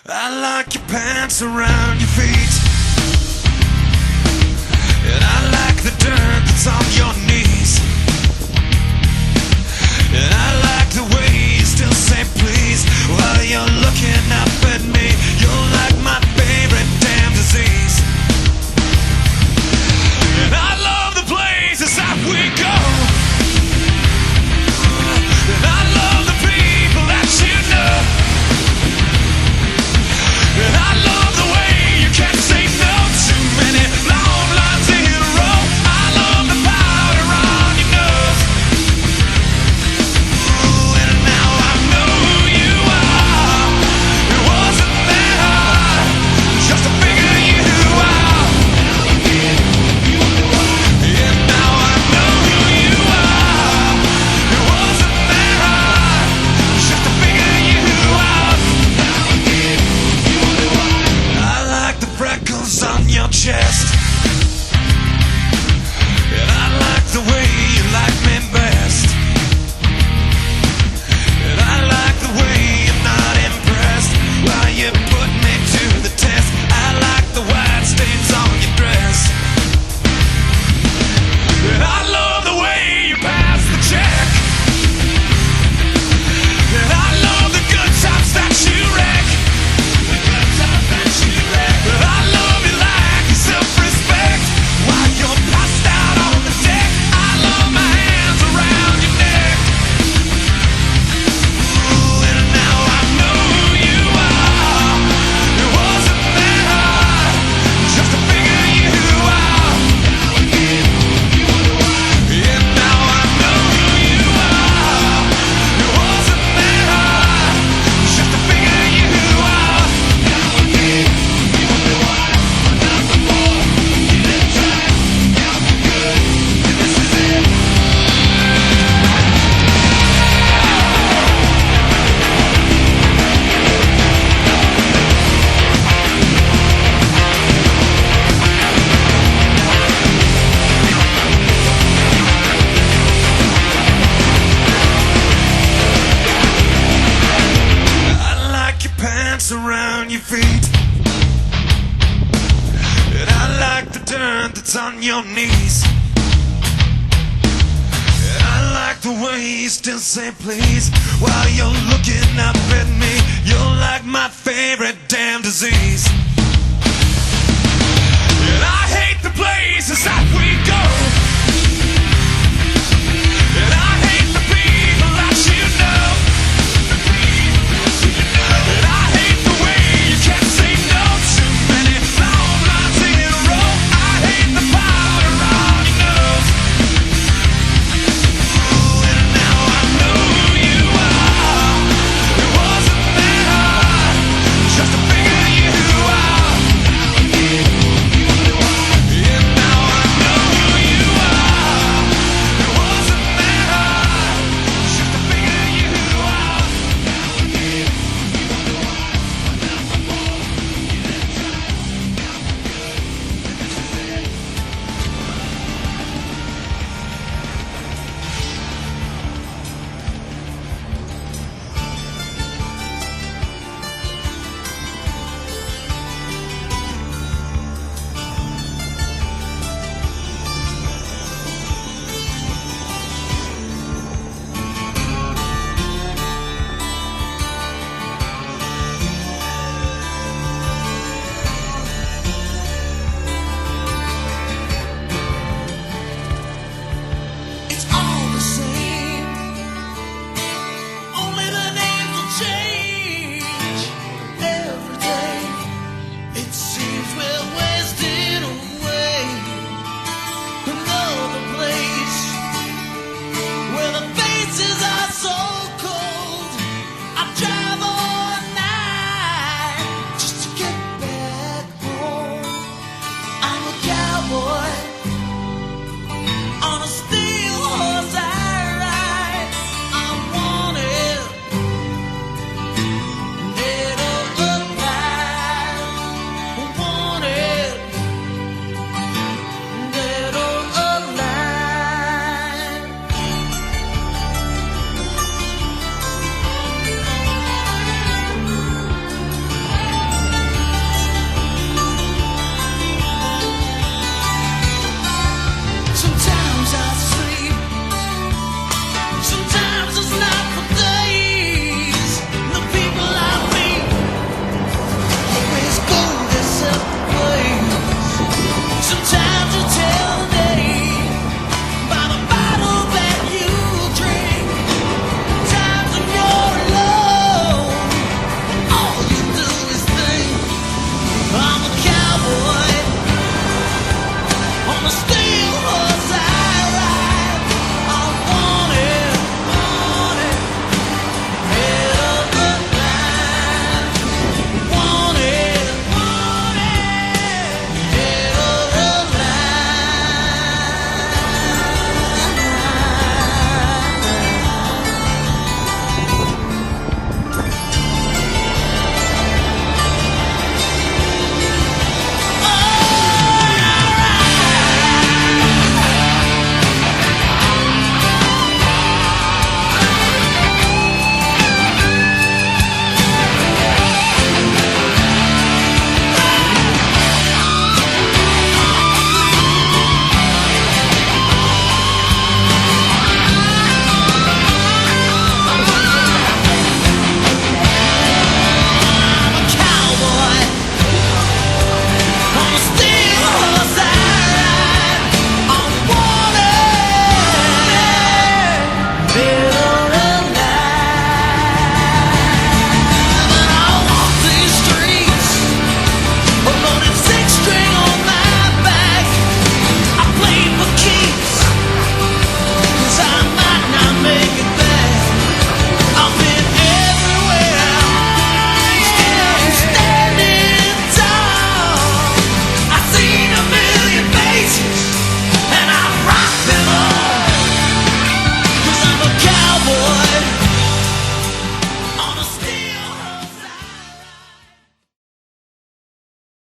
I like your pants around your feet, and I like the dirt that's on your knees, and I like the way you still say please while you're looking up at me. You're like my favorite damn disease, and I love the places that we go, and I love the people that you know. And I love the way you can't say no to many long lines in a row. I love the powder on your nose. Ooh, and now I know who you are. It wasn't that hard just to figure you out. And now I know who you are. It wasn't that hard just to figure you out. I like the freckles on your chest, and I like the way you like me best, and I like the way you're not impressed while you put me to the test. I like the white stains on your dress, and I love the way you pass the check, and I love the good times that you wreck. But I love you like your self-respect while you're passed out on the deck. I love my hands around your neck. Ooh, and now I know who you are. It wasn't that hard just to figure you out. And now I know who you are. It wasn't that hard just to figure you out. I like your pants around your feet, and I like the dirt that's on your knees, and I like the way you still say please while you're looking up at me. You're like my favorite damn disease.